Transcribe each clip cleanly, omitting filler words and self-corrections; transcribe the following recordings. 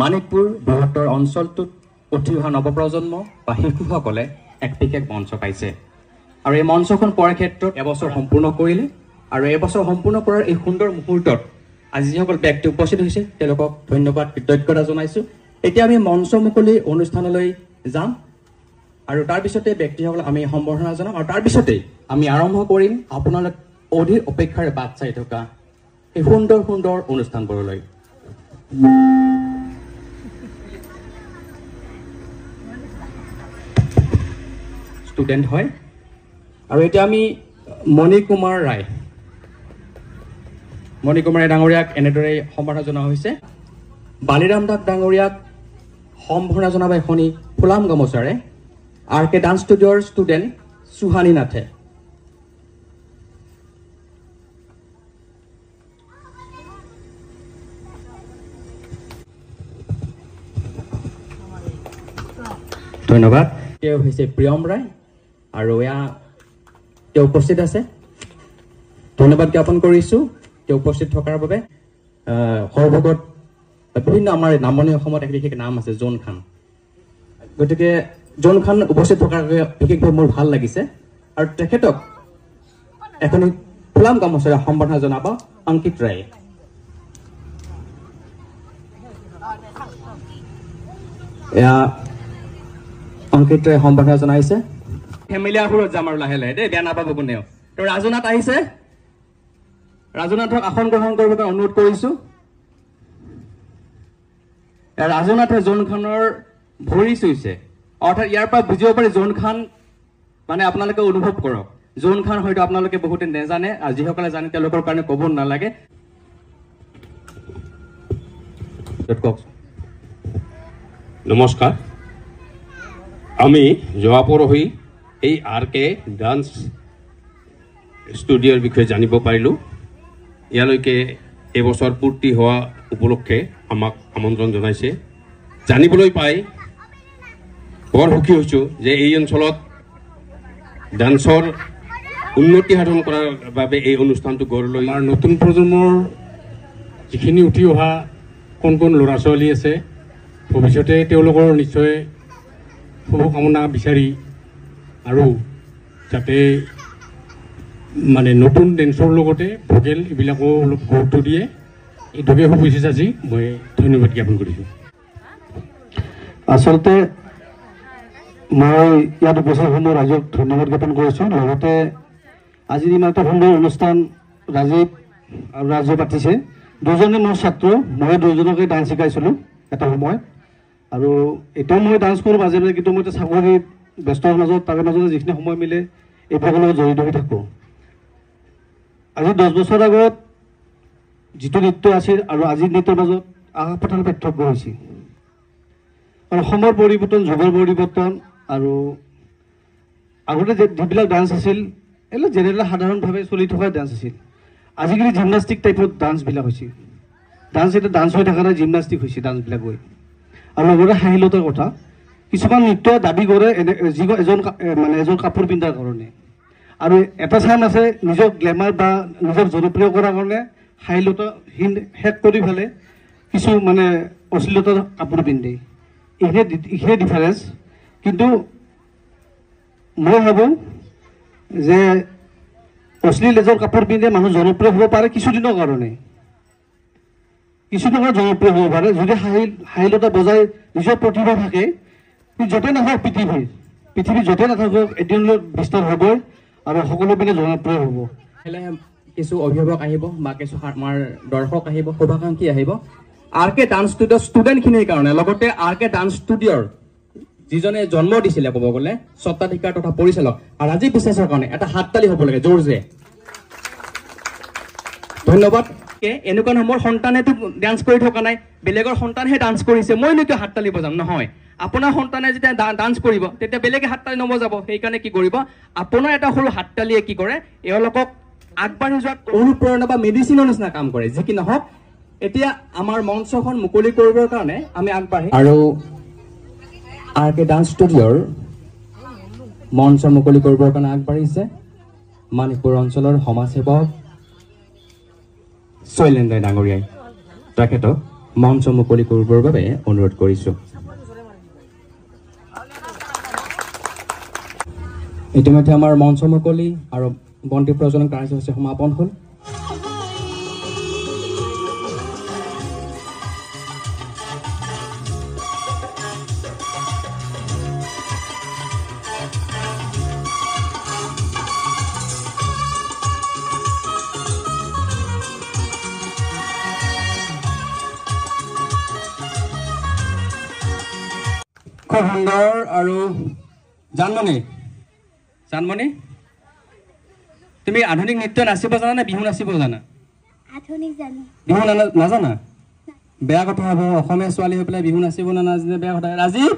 মণিপুৰ বৃহত্তৰ অঞ্চলটোত উঠি অহা নৱপ্ৰজন্ম বা শিশুসকলে এক বিশেষ মঞ্চ পাইছে আৰু এই মঞ্চখন পোৱাৰ ক্ষেত্ৰত এবছৰ সম্পূৰ্ণ কৰিলে আৰু এবছৰ সম্পূৰ্ণ কৰাৰ এই সুন্দৰ মুহূৰ্তত আজি যিসকল ব্যক্তি উপস্থিত হৈছে তেওঁলোকক ধন্যবাদ কৃতজ্ঞতা জনাইছোঁ। এতিয়া আমি মঞ্চ মুকলি অনুষ্ঠানলৈ যাম আৰু তাৰ পিছতে ব্যক্তিসকলক আমি সম্বৰ্ধনা জনাম আৰু তাৰ পিছতে আমি আৰম্ভ কৰিম আপোনালোক অধীৰ অপেক্ষাৰে বাট চাই থকা এই সুন্দৰ সুন্দৰ অনুষ্ঠানবোৰলৈ। ষ্টুডেণ্ট হয় আৰু এতিয়া আমি মণিকুমাৰ ৰায় ডাঙৰীয়াক এনেদৰে সম্বৰ্ধনা জনোৱা হৈছে। বালিৰাম দাস ডাঙৰীয়াক সম্বৰ্ধনা জনাব এখনি ফুলাম গামোচাৰে RK ডান্স ষ্টুডিঅ'ৰ ষ্টুডেণ্ট সুহানী নাথে। ধন্যবাদ। তেওঁ হৈছে প্ৰিয়ম ৰায় আৰু তেওঁ উপস্থিত আছে। ধন্যবাদ জ্ঞাপন কৰিছোঁ তেওঁ উপস্থিত থকাৰ বাবে। সৰভোগত বিভিন্ন আমাৰ নামনি অসমত এক বিশেষ নাম আছে জোন খান, গতিকে জোন খান উপস্থিত থকাৰ বাবে বিশেষভাৱে মোৰ ভাল লাগিছে আৰু তেখেতক এখন ফুলাম গামোচাৰে সম্বৰ্ধনা জনাব অংকিত ৰায়ে। অংকিত ৰায়ে সম্বৰ্ধনা জনাইছে। ফেমিলিয়াৰবোৰত যাম আৰু লাহে লাহে দেই, বেয়া নাপাব কোনেও। তো ৰাজুনাথ আহিছে, ৰাজুনাথক আসন গ্ৰহণ কৰিবৰ কাৰণে অনুৰোধ কৰিছোঁ। ৰাজুনাথে জোন খানৰ ভৰি চুইছে, অৰ্থাৎ ইয়াৰ পৰা বুজিব পাৰি জোন খান মানে আপোনালোকে অনুভৱ কৰক। জোন খান হয়তো আপোনালোকে বহুতে নেজানে আৰু যিসকলে জানে তেওঁলোকৰ কাৰণে ক'ব নালাগে। নমস্কাৰ। আমি যোৱা পৰহি এই RK ডান্স ষ্টুডিঅ'ৰ বিষয়ে জানিব পাৰিলোঁ। ইয়ালৈকে এবছৰ পূৰ্তি হোৱা উপলক্ষে আমাক আমন্ত্ৰণ জনাইছে। জানিবলৈ পাই বৰ সুখী হৈছোঁ যে এই অঞ্চলত ডান্সৰ উন্নতি সাধন কৰাৰ বাবে এই অনুষ্ঠানটো গঢ় লৈ আমাৰ নতুন প্ৰজন্মৰ যিখিনি উঠি অহা কোন কোন ল'ৰা ছোৱালী আছে, ভৱিষ্যতে তেওঁলোকৰ নিশ্চয় শুভকামনা বিচাৰি আৰু যাতে মানে নতুন ডেন্সৰ লগতে ভোকেল এইবিলাকো অলপ গুৰুত্ব দিয়ে, এইটোকে শুভেচ্ছা যাচি মই ধন্যবাদ জ্ঞাপন কৰিছোঁ। আচলতে মই ইয়াত উপস্থিত সমূহ ৰাইজক ধন্যবাদ জ্ঞাপন কৰিছোঁ। লগতে আজি ইমান এটা সুন্দৰ অনুষ্ঠান ৰাজীৱ আৰু ৰাজে পাতিছে। দুজনে মোৰ ছাত্ৰ, মই দুজনকে ডান্স শিকাইছিলোঁ এটা সময়ত আৰু এতিয়াও মই ডান্স কৰোঁ মাজে মাজে, কিন্তু মই এতিয়া চাকৰিত ব্যস্তৰ মাজত তাৰে মাজতে যিখিনি সময় মিলে এইবিলাকৰ লগত জড়িত হৈ থাকোঁ। আজি 10 বছৰ আগত যিটো নৃত্য আছিল আৰু আজিৰ নৃত্যৰ মাজত আকাশ পাতাল পাৰ্থক্য হৈছে। কাৰণ সময়ৰ পৰিৱৰ্তন, যুগৰ পৰিৱৰ্তন আৰু আগতে যিবিলাক ডান্স আছিল এইবিলাক জেনেৰেল সাধাৰণভাৱে চলি থকা ডান্স আছিল। আজিকালি জিমনাষ্টিক টাইপত ডান্সবিলাক হৈছে। ডান্স এটা ডান্স হৈ থকা নাই, জিমনাষ্টিক হৈছে ডান্সবিলাক হৈ। আৰু লগতে হাঁহিলতাৰ কথা, কিছুমান নৃত্য দাবী কৰে এজন কাপোৰ পিন্ধাৰ কাৰণে, আৰু এটা চাম আছে নিজক গ্লেমাৰ বা নিজক জনপ্ৰিয় কৰাৰ কাৰণে হাঁহিলতাহীন শেষ কৰি ফেলে কিছু অশ্লীলতাৰ কাপোৰ পিন্ধে। এইখিনি ডিফাৰেঞ্চ। কিন্তু মই ভাবোঁ যে অশ্লীল এযোৰ কাপোৰ পিন্ধে মানুহ জনপ্ৰিয় হ'ব পাৰে কিছুদিনৰ কাৰণে, জনপ্ৰিয় হ'ব পাৰে যদি হাঁহিলতা বজাই নিজৰ প্ৰতিভা থাকে। য'তে নাথাকক পৃথিৱী য'তে নাথাকক এদিনলৈ বিস্তাৰ হ'বই আৰু সকলো পিনে জনপ্ৰিয় হ'ব। কিছু অভিভাৱক আহিব বা কিছু আমাৰ দৰ্শক আহিব, শুভাকাংক্ষী আহিব RK ডান্স ষ্টুডিঅ'ৰ ষ্টুডেণ্টখিনিৰ কাৰণে, লগতে RK ডান্স ষ্টুডিঅ'ৰ যিজনে জন্ম দিছিলে ক'ব গ'লে স্বত্বাধিকাৰ তথা পৰিচালক আৰু ৰাজীৱ বিশ্বাসৰ কাৰণে এটা হাততালি হ'ব লাগে জোৰজে। ধন্যবাদ। এনেকুৱা নহয় মোৰ সন্তানেতো ডান্স কৰি থকা নাই, বেলেগৰ সন্তানহে ডান্স কৰিছে, মইনো কিয় হাততালি বজাম? নহয়, আপোনাৰ সন্তানে যেতিয়া ডান্স কৰিব তেতিয়া বেলেগে হাততালি নবজাব। সেইকাৰণে কি কৰিব, আপোনাৰ এটা সৰু হাততালিয়ে কি কৰে এওঁলোকক আগবাঢ়ি যোৱাত অনুপ্ৰেৰণা বা মেডিচিনৰ নিচিনা কাম কৰে। যি কি নহওক, এতিয়া আমাৰ মঞ্চখন মুকলি কৰিবৰ কাৰণে আমি আগবাঢ়ি আৰু RK ডান্স ষ্টুডিঅ'ৰ মঞ্চ মুকলি কৰিবৰ কাৰণে আগবাঢ়িছে মণিপুৰ অঞ্চলৰ সমাজসেৱক শৈলেন্দ্ৰ ডাঙৰীয়াই। তেখেতক মঞ্চ মুকলি কৰিবৰ বাবে অনুৰোধ কৰিছোঁ। ইতিমধ্যে আমাৰ মঞ্চ মুকলি আৰু বন্তি প্ৰজ্বলন কাৰ্যসূচী সমাপন হ'ল। খুব সুন্দৰ। আৰু জানমণি তুমি আধুনিক নৃত্য নাচিব জানা নে বিহু নাচিব জানা? বিহু নাজানা? বেয়া কথা হ'ব। অসমীয়া ছোৱালী হৈ পেলাই বিহু নাচিব নাজানে বেয়া কথা। ৰাজীৱ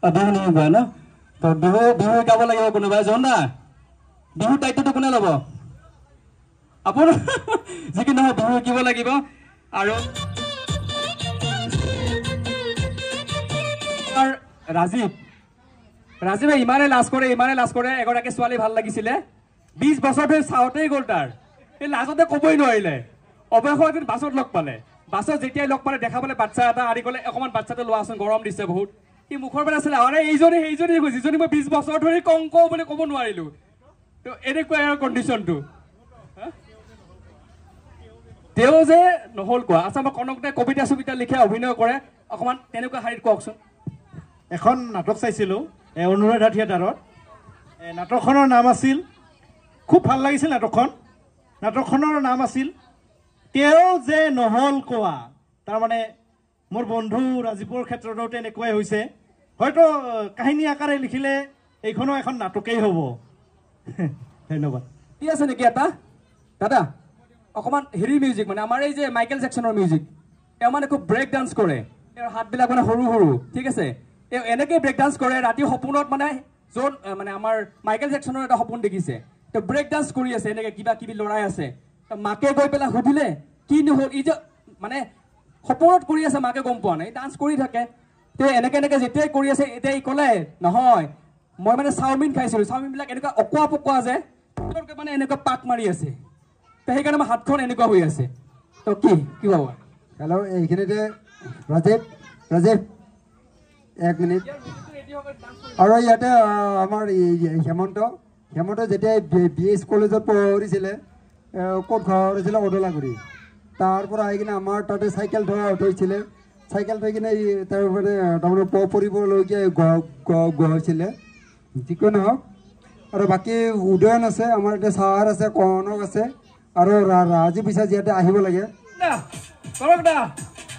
বিহু নিশিকোৱা ন? বিহু শিকাব লাগিব কোনোবাই। জোনদা বিহুৰ দায়িত্বটো কোনে ল'ব? আপোনাৰ যিকি নহয় বিহু শিকিব লাগিব। আৰু ৰাজীৱে ইমানে লাজ কৰে এগৰাকী ছোৱালী ভাল লাগিছিলে। 20 বছৰ ধৰি চাওঁতেই গ'ল তাৰ। এই লাজতে ক'বই নোৱাৰিলে। অৱশেষত এদিন বাছত লগ পালে। বাছত যেতিয়াই লগ পালে দেখা পালে বাচ্ছা এটা আদি ক'লে অকণমান বাচ্ছাটো লোৱাচোন, গৰম দিছে বহুত। সি মুখৰ পৰা আছিলে আৰে এইজনী যিজনী মই 20 বছৰ ধৰি কংক বুলি ক'ব নোৱাৰিলোঁ। তো এনেকুৱাই আৰু কণ্ডিশ্যনটো। তেওঁ যে নহ'ল কোৱা। আচ্ছা, মই কনকতে কবিতা চবিতা লিখে, অভিনয় কৰে, অকণমান তেনেকুৱা শাৰীত কওকচোন। এখন নাটক চাইছিলোঁ অনুৰাধা থিয়েটাৰত। নাটকখনৰ নাম আছিল, খুব ভাল লাগিছিল নাটকখনৰ নাম আছিল তেওঁ যে নহ'ল কোৱা। তাৰমানে মোৰ বন্ধু ৰাজীৱৰ ক্ষেত্ৰতো তেনেকুৱাই হৈছে। হয়তো কাহিনী আকাৰে লিখিলে এইখনো এখন নাটকেই হ'ব। ধন্যবাদ। ঠিক আছে নেকি এটা দাদা? অকণমান হেৰি মিউজিক, মানে আমাৰ এই যে মাইকেল জেকচনৰ মিউজিক। তেওঁ মানে খুব ব্ৰেক ডান্স কৰে, তেওঁৰ হাতবিলাক মানে সৰু সৰু। ঠিক আছে, তেওঁ এনেকৈ ব্ৰেক ডান্স কৰে। ৰাতি সপোনত মানে য'ত মানে আমাৰ মাইকেল জেকচনৰ এটা সপোন দেখিছে, তেওঁ ব্ৰেক ডান্স কৰি আছে, এনেকৈ কিবা কিবি লৰাই আছে। মাকে গৈ পেলাই সুধিলে কি নহ'ল, ই যে মানে সপোনত কৰি আছে, মাকে গম পোৱা নাই, ডান্স কৰি থাকে। তেওঁ এনেকৈ যেতিয়াই কৰি আছে, এতিয়া ই ক'লে নহয় মই মানে চাওমিন খাইছিলোঁ, চাওমিনবিলাক এনেকুৱা অকোৱা পকোৱা যে মানে এনেকুৱা পাক মাৰি আছে। তো সেইকাৰণে মোৰ হাতখন এনেকুৱা হৈ আছে। তো কি পাব? হেল্ল', এইখিনিতে ৰাজীৱ 1 মিনিট। আৰু ইয়াতে আমাৰ হেমন্ত যেতিয়া BS কলেজত পঢ়িছিলে, ক'ত ঘৰ হৈছিলে? অদলাগুৰি। তাৰ পৰা আহি কিনে আমাৰ তাতে চাইকেল থৈছিলে। চাইকেল থৈ কিনে তাৰ মানে তাৰমানে পৰিবলৈকে গৈছিলে। যিকোনো নহওক, আৰু বাকী উদয়ন আছে, আমাৰ এতিয়া ছাৰ আছে, কনক আছে, আৰু ৰাজীৱ বিশ্বাস ইয়াতে আহিব লাগে।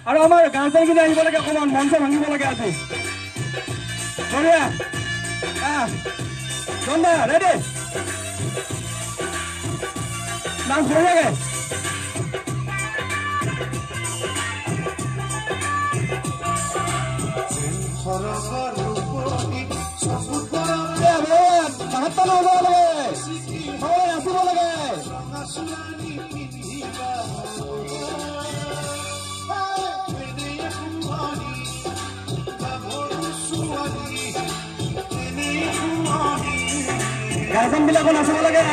আৰু আমাৰ গাৰ্জেনখিনি আহিব লাগে, অকণমান মঞ্চ ভাঙিব লাগে আজি। ৰেডি ডান্স বঢ়িয়াকে। নাচিব লাগে। গাৰ্জেনবিলাকো নাচিব লাগে।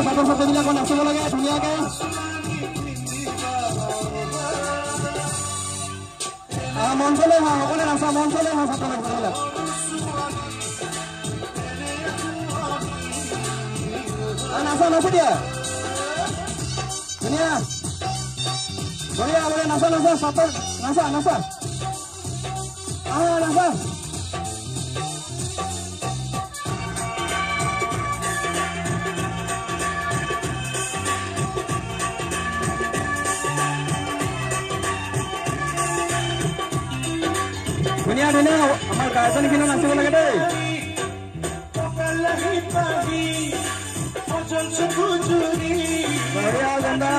ছাত্ৰ ছাত্ৰীবিলাকো নাচিব লাগে ধুনীয়াকে। মঞ্চলৈ হা, সকলোৱে নাচা, মঞ্চলৈ হা ছাত্ৰ ছাত্ৰীবিলাক। নাচি দিয়া ধুনীয়া বঢ়িয়া বঢ়িয়া। নাচা ছাত্ৰ নাচা নাচা। ধুনীয়া আমাৰ গাৰ্জেনখিনিও নাচিব লাগে দেই। বঢ়িয়া গন্দা।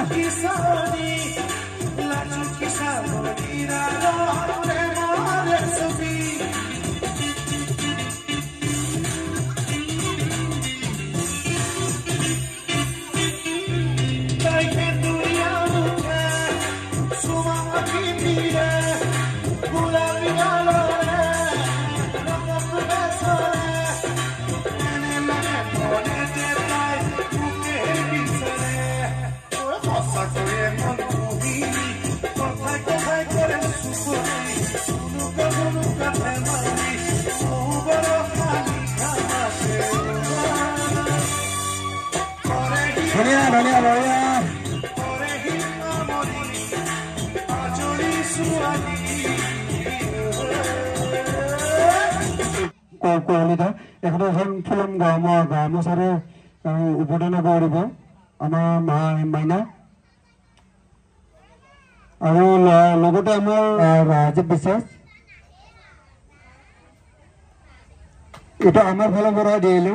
ধনীয়া বঢ়িয়া কলিতা এখন এখন ফিল্ম গামোচাৰে উপাদান কৰিব আমাৰ মাইনা আৰু লগতে আমাৰ ৰাজীৱ বিশ্বাস এটা আমাৰ ভালো কৰা দিলো